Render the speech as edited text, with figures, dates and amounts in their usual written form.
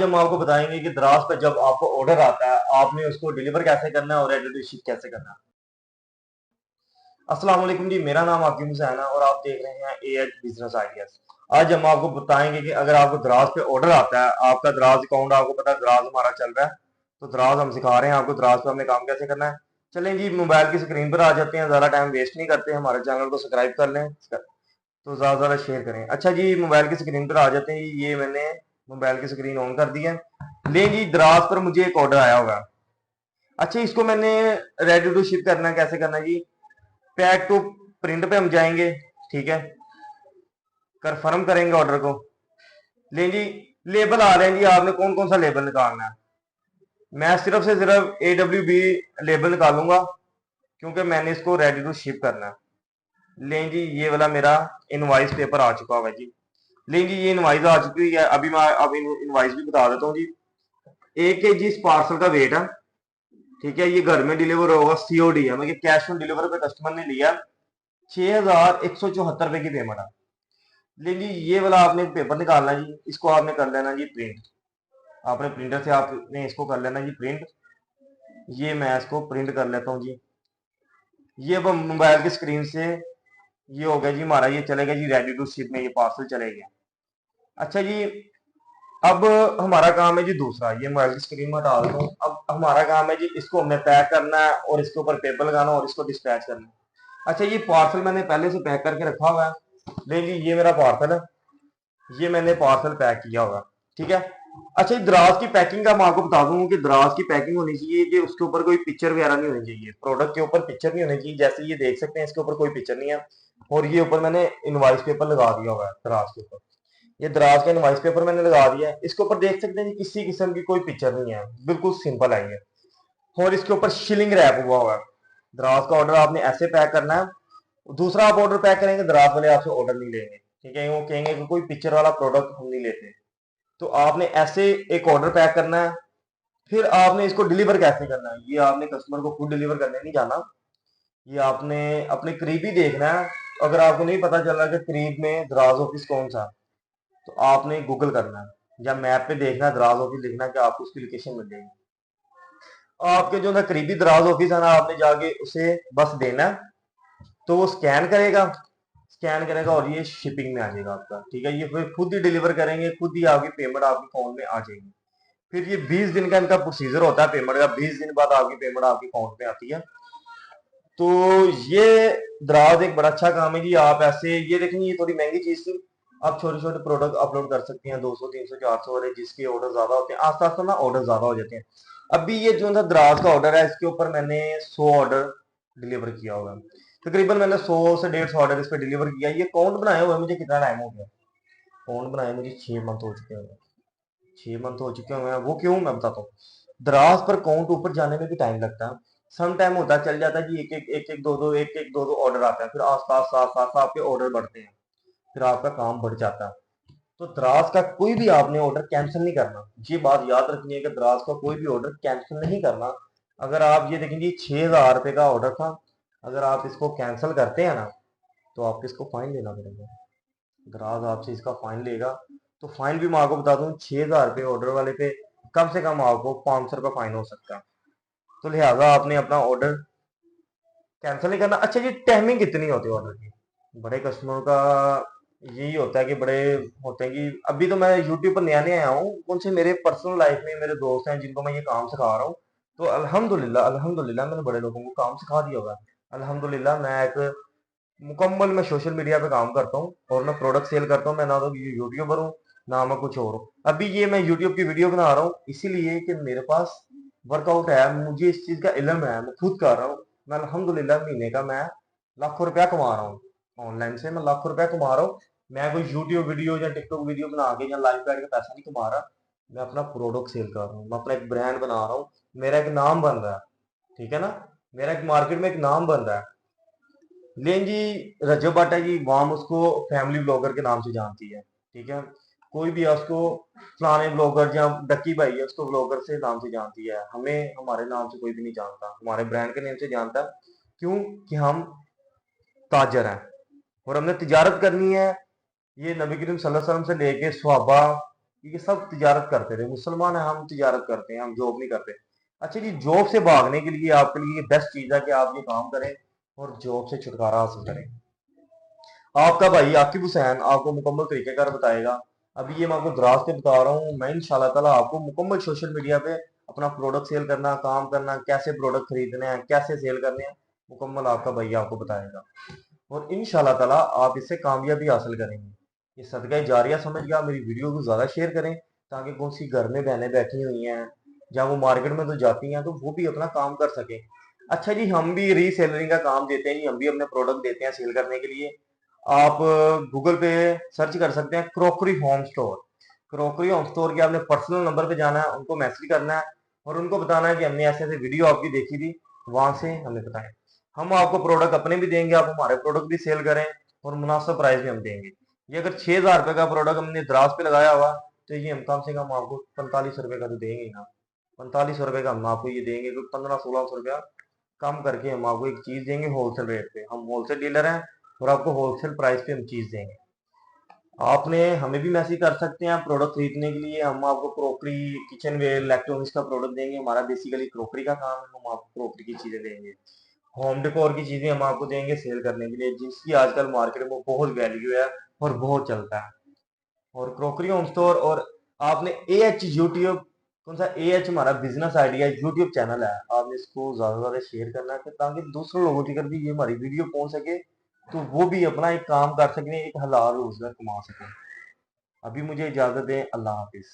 हम आपको बताएंगे कि दराज पर जब आपको ऑर्डर आता है आपने उसको डिलीवर कैसे करना है और रेडी शिप कैसे करना है। अस्सलाम वालेकुम जी, मेरा नाम हकीम हुसैन है और आप देख रहे हैं एएच बिजनेस आइडियाज। आज हम आपको बताएंगे कि अगर आपको दराज पे ऑर्डर आता है, आपका दराज अकाउंट आपको पता है दराज हमारा चल रहा है, तो दराज हम सिखा रहे हैं आपको दराज पे हमने काम कैसे करना है। चलें जी, मोबाइल की स्क्रीन पर आ जाते हैं, ज़्यादा टाइम वेस्ट नहीं करते, हमारे चैनल को सब्सक्राइब कर लें तो ज़्यादा शेयर करें। अच्छा जी, मोबाइल की स्क्रीन पर आ जाते हैं, ये मैंने मोबाइल की स्क्रीन ऑन कर दी है। ले जी, दराज पर मुझे एक ऑर्डर आया होगा। अच्छा, इसको मैंने रेडी टू शिप करना है, कैसे करना है जी। पैक टू प्रिंट पे हम जाएंगे, ठीक है, कंफर्म करेंगे ऑर्डर को। ले जी, लेबल आ रहे हैं जी, आपने कौन कौन सा लेबल निकालना है। मैं सिर्फ से सिर्फ AWB लेबल निकालूंगा क्योंकि मैंने इसको रेडी टू शिप करना है। ले जी, ये वाला मेरा इनवाइस पेपर आ चुका है जी। ले जी, ये इनवाइस आ चुकी है, अभी मैं अब इनवाइस भी बता देता हूँ जी। 1 kg इस पार्सल का वेट है, ठीक है, ये घर में डिलीवर होगा, COD है, मतलब कैश ऑन डिलीवर पे कस्टमर ने लिया। 6174 रुपए की पेमेंट है। लेकिन जी, ये वाला आपने पेपर निकालना जी, इसको आपने कर लेना जी प्रिंट। आपने प्रिंटर से आपने इसको कर लेना जी प्रिंट। ये मैं इसको प्रिंट कर लेता हूँ जी। ये अब मोबाइल की स्क्रीन से ये हो गया जी हमारा, ये चलेगा जी रेडी टू शिप में, ये पार्सल चलेगा। अच्छा जी, अब हमारा काम है जी दूसरा, ये मोबाइल की स्क्रीन में हटा देता हूँ। अब हमारा काम है जी, इसको हमने पैक करना है और इसके ऊपर पेपर लगाना और इसको डिस्पैच करना है। अच्छा, ये पार्सल मैंने पहले से पैक करके रखा हुआ है। देखिए, ये मेरा पार्सल है, ये मैंने पार्सल पैक किया होगा, ठीक है। अच्छा, ये दराज की पैकिंग का मैं आपको बता दूं कि दराज की पैकिंग होनी चाहिए कि उसके ऊपर कोई पिक्चर वगैरह नहीं होनी चाहिए, प्रोडक्ट के ऊपर पिक्चर नहीं होनी चाहिए। जैसे ये देख सकते हैं, इसके ऊपर कोई पिक्चर नहीं है और ये ऊपर मैंने इनवाइस पेपर लगा दिया हुआ है दराज के ऊपर। ये दराज का इनवाइस पेपर मैंने लगा दिया है, इसके ऊपर देख सकते हैं किसी किस्म की कोई पिक्चर नहीं है, बिल्कुल सिंपल है ये। और इसके ऊपर शिलिंग रैप हुआ है। दराज का ऑर्डर आपने ऐसे पैक करना है। दूसरा आप ऑर्डर पैक करेंगे, दराज वाले आपसे ऑर्डर नहीं लेंगे, ठीक है, वो कहेंगे कि कोई पिक्चर वाला प्रोडक्ट हम नहीं लेते। तो आपने ऐसे एक ऑर्डर पैक करना है। फिर आपने इसको डिलीवर कैसे करना है, ये आपने कस्टमर को खुद डिलीवर करने नहीं जाना, ये आपने अपने करीब ही देखना है। अगर आपको नहीं पता चल रहा कि करीब में दराज ऑफिस कौन सा, तो आपने गूगल करना है या मैप पे देखना है, दराज ऑफिस लिखना है कि आपको उसकी लोकेशन मिल जाएगी। आपके जो ना करीबी दराज ऑफिस है ना, आपने जाके उसे बस देना है, तो वो स्कैन करेगा और ये शिपिंग में आ जाएगा आपका, ठीक है। ये फिर खुद ही डिलीवर करेंगे, खुद ही आपकी पेमेंट आपके अकाउंट में आ जाएगी। फिर ये 20 दिन का इनका प्रोसीजर होता है पेमेंट का, 20 दिन बाद आपकी पेमेंट आपके अकाउंट में आती है। तो ये दराज एक बड़ा अच्छा काम है जी। आप ऐसे ये देखेंगे, ये थोड़ी महंगी चीज थी, आप छोटे छोटे प्रोडक्ट अपलोड कर सकते हैं, 200 300 400 वाले, जिसके ऑर्डर ज्यादा होते हैं, आस्ते आस्ते ना ऑर्डर ज्यादा हो जाते हैं। अभी ये जो था दराज का ऑर्डर है, इसके ऊपर मैंने 100 ऑर्डर डिलीवर किया होगा। तकरीबन मैंने 100 से 150 ऑर्डर इस पर डिलीवर किया। ये अकाउंट बनाए हुए मुझे कितना टाइम हो गया, अकाउंट बनाए मुझे 6 मंथ हो चुके हैं। 6 मंथ हो चुके हैं, वो क्यों मैं बताता हूँ। दराज पर अकाउंट ऊपर जाने में भी टाइम लगता है। सम टाइम होता है, चल जाता है कि एक एक दो दो ऑर्डर आते हैं, फिर आस्ता आस्ता आस्ता आस्ता आपके ऑर्डर बढ़ते हैं, फिर आपका काम बढ़ जाता है। तो दराज का कोई भी आपने ऑर्डर कैंसिल नहीं करना, ये बात याद रखनी है कि दराज का कोई भी ऑर्डर कैंसिल नहीं करना। अगर आप ये देखेंगे 6,000 रुपये का ऑर्डर था, अगर आप इसको कैंसिल करते हैं ना, तो आपको इसको फाइन देना पड़ेगा, दराज आपसे इसका फाइन लेगा। तो फाइन भी मैं आपको बता दूं, 6,000 रुपये ऑर्डर वाले पे कम से कम आपको 500 रुपये फाइन हो सकता है। तो लिहाजा आपने अपना ऑर्डर कैंसिल नहीं करना। अच्छा जी, टाइमिंग कितनी होती है ऑर्डर की, बड़े कस्टमरों का यही होता है कि बड़े होते हैं कि अभी तो मैं यूट्यूब पर नया नया आया हूँ, उनसे मेरे पर्सनल लाइफ में मेरे दोस्त हैं जिनको मैं ये काम सिखा रहा हूँ। तो अल्हम्दुलिल्लाह अल्हम्दुलिल्लाह मैंने बड़े लोगों को काम सिखा दिया होगा। अल्हम्दुलिल्लाह मैं एक मुकम्मल मैं सोशल मीडिया पे काम करता हूँ और मैं प्रोडक्ट सेल करता हूँ। मैं ना तो यूट्यूबर हूँ, ना मैं कुछ और हूँ। अभी ये मैं यूट्यूब की वीडियो बना रहा हूँ इसीलिए कि मेरे पास वर्कआउट है, मुझे इस चीज़ का इल्म है, मैं खुद कर रहा हूँ। मैं अल्हम्दुलिल्लाह महीने का मैं लाखों रुपया कमा रहा हूँ, ऑनलाइन से मैं लाखों रुपया कमा रहा हूँ। मैं कोई यूट्यूब वीडियो या टिकटॉक वीडियो बना के या लाइव बैठ के पैसा नहीं कमा रहा, मैं अपना प्रोडक्ट सेल कर रहा हूँ, मैं अपना एक ब्रांड बना रहा हूँ, मेरा एक नाम बन रहा है, ठीक है ना, मेरा एक मार्केट में एक नाम बन रहा है। लेकिन जी रजब बाटा जी वाम उसको फैमिली ब्लॉगर के नाम से जानती है, ठीक है। कोई भी है उसको फलाने ब्लॉगर या डक्की भाई है उसको ब्लॉगर से नाम से जानती है, हमें हमारे नाम से कोई भी नहीं जानता, हमारे ब्रांड के नेम से जानता है। क्यों कि हम ताजर हैं और हमने तिजारत करनी है। ये नबी करीम सल्लल्लाहु अलैहि वसल्लम से लेके सहाबा क्योंकि सब तिजारत करते थे, मुसलमान हैं, हम तिजारत करते हैं, हम जॉब नहीं करते। अच्छा जी, जॉब से भागने के लिए आपके लिए बेस्ट चीज़ है कि आप ये काम करें और जॉब से छुटकारा हासिल करें। आपका भाई आकिब हुसैन आपको मुकम्मल तरीक़ेकार बताएगा। अभी ये मैं आपको दराज से बता रहा हूँ, मैं इंशाल्लाह ताला आपको मुकम्मल सोशल मीडिया पे अपना प्रोडक्ट सेल करना, काम करना, कैसे प्रोडक्ट खरीदने हैं, कैसे सेल करने हैं, मुकम्मल आपका भाई आपको बताएगा। और इंशाल्लाह ताला आप इससे कामयाबी हासिल करेंगे। ये सदका जारिया समझ के आप मेरी वीडियो को ज़्यादा शेयर करें, ताकि कौन सी घर में बहनें बैठी हुई हैं, जहाँ वो मार्केट में तो जाती हैं, तो वो भी अपना काम कर सकें। अच्छा जी, हम भी रीसेलरिंग का काम देते हैं जी, हम भी अपने प्रोडक्ट देते हैं सेल करने के लिए। आप गूगल पे सर्च कर सकते हैं crockery home store. Crockery home store के आपने पर्सनल नंबर पे जाना है, उनको मैसेज करना है और उनको बताना है कि हमने ऐसे ऐसे वीडियो आपकी देखी थी, वहां से हमें बताएं। हम आपको प्रोडक्ट अपने भी देंगे, आप हमारे प्रोडक्ट भी सेल करें और मुनासिब प्राइस में हम देंगे। ये अगर 6,000 रुपए का प्रोडक्ट हमने दराज पे लगाया हुआ, तो ये हम कम से कम आपको 45 रुपए का तो देंगे ही ना। 45 रुपए का हम आपको ये देंगे, क्योंकि 1500-1600 रुपया कम करके हम आपको एक चीज देंगे होलसेल रेट पे। हम होलसेल डीलर हैं और आपको होलसेल प्राइस पे हम चीज देंगे। आपने हमें भी मैसेज कर सकते हैं प्रोडक्ट खरीदने के लिए। हम आपको क्रोकरी, किचन वेयर, इलेक्ट्रॉनिक्स का प्रोडक्ट देंगे। हमारा बेसिकली क्रोकरी का काम है, हम आपको क्रोकरी की चीजें देंगे। होम डेकोर की चीजें हम आपको देंगे सेल करने के लिए, जिसकी आजकल मार्केट में बहुत वैल्यू है और बहुत चलता है। और क्रोकरी होम स्टोर, और आपने ए एच यूट्यूब, कौन सा ए एच हमारा बिजनेस आइडिया यूट्यूब चैनल है, आपने इसको ज्यादा से ज्यादा शेयर करना है ताकि दूसरे लोगों की भी ये हमारी वीडियो पहुंच सके, तो वो भी अपना एक काम कर सकें, एक हलाल रोजगार कमा सकें। अभी मुझे इजाजत दें, अल्लाह हाफिज।